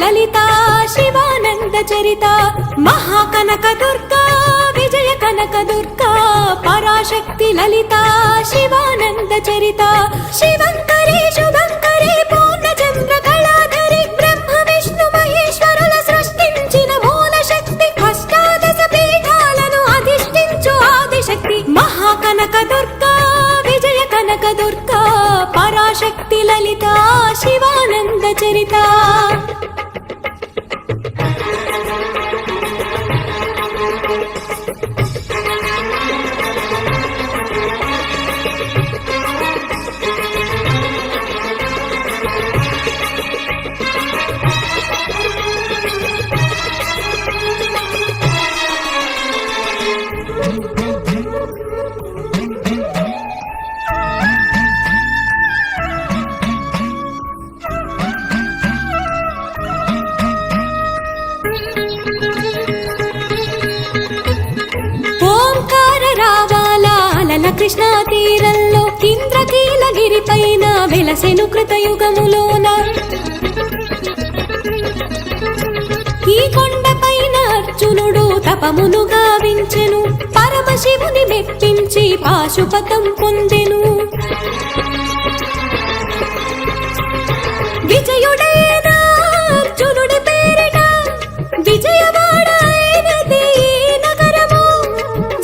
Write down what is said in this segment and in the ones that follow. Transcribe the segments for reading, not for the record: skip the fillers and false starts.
లలిత శివానంద చరిత మహాకనక దుర్గా విజయ కనక దుర్గా పరాశక్తి లలిత శివానంద చరిత శివంకరి శుభంకరి పూర్ణచంద్ర కళాధరి బ్రహ్మ విష్ణు మహేశ్వరుల సృష్టించిన మూల శక్తి అష్టాదశ పీఠాలను అధిష్ఠించు ఆదిశక్తి మహాకనక దుర్గా విజయ కనక దుర్గా పరాశక్తి లలిత శివానంద చరిత కృష్ణా తీరంలో ఇంద్రకీలగిరి పైన వెలసెను కృతయుగములోన ఈ కొండపైన అర్జునుడు తపమును గావించెను పరమశివుని మెప్పించి పాశుపతం పొందెను విజయుడైన అర్జునుడి పేరిట విజయవాడ అయినది నగరము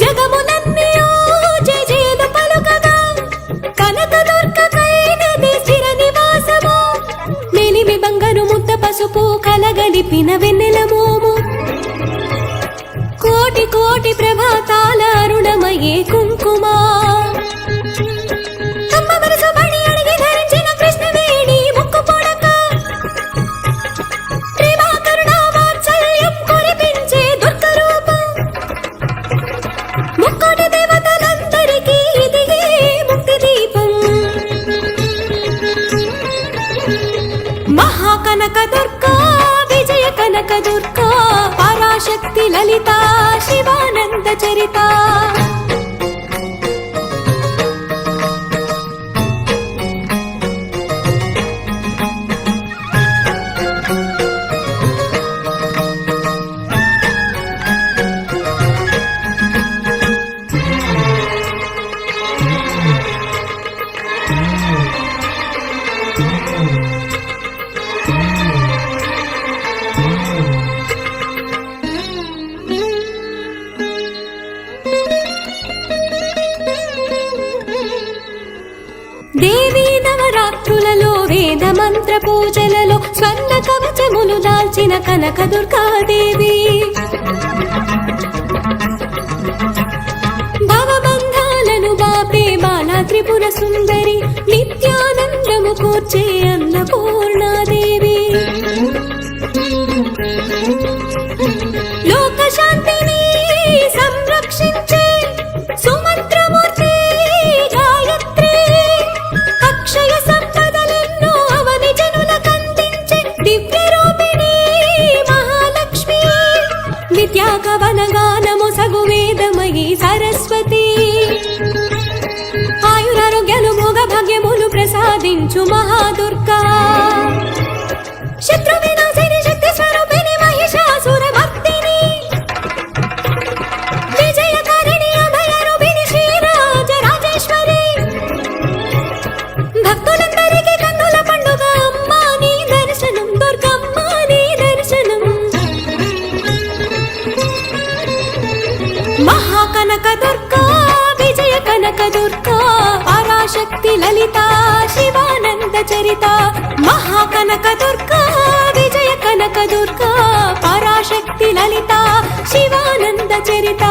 జగములన్నీ జయజయలు పలుకగా కనకదుర్గకైనది స్థిర నివాసము మెలిమి బంగారు ముద్ద పసుపు కలగలిపిన వెన్నెల మోము కోటి కోటి ప్రభాతాల అరుణమయే కుంకుమా మహాకనక దుర్గా విజయ కనక దుర్గా పరాశక్తి లలిత శివానంద చరిత దేవీ నవరాత్రులలో వేద మంత్ర పూజలలో స్వర్ణ కవచములు దాల్చిన కనక దుర్గాదేవి భవబంధాలను బాపే బాలా త్రిపుర సుందరి నిత్యానందము కూర్చే అన్నపూర్ణాదేవి లోక శాంతిని సంరక్షించే సుమంత్రమూర్తి గాయత్రి అక్షయ సంపదలెన్నో అవని జనులకందించే దివ్య రూపిణి మహాలక్ష్మి విద్యా కవన గానము సగు వేదమయి సరస్వతి ఆయురారోగ్యాలు భోగ భాగ్యములు ప్రసాదించు మహాదుర్గా శత్రు వినాశిని శక్తి స్వరూపిణి మహిషాసుర భక్తిని విజయకారిణి అభయ రూపిణి శ్రీరాజ రాజేశ్వరి భక్తులందరికీ కన్నుల పండుగ అమ్మా నీ దర్శనం దుర్గమ్మ నీ దర్శనం మహాకనక దుర్గా విజయ కనక దుర్గా పరాశక్తి లలిత శివానంద చరిత మహాకనక దుర్గా విజయ కనక దుర్గా పరాశక్తి లలిత శివానంద చరిత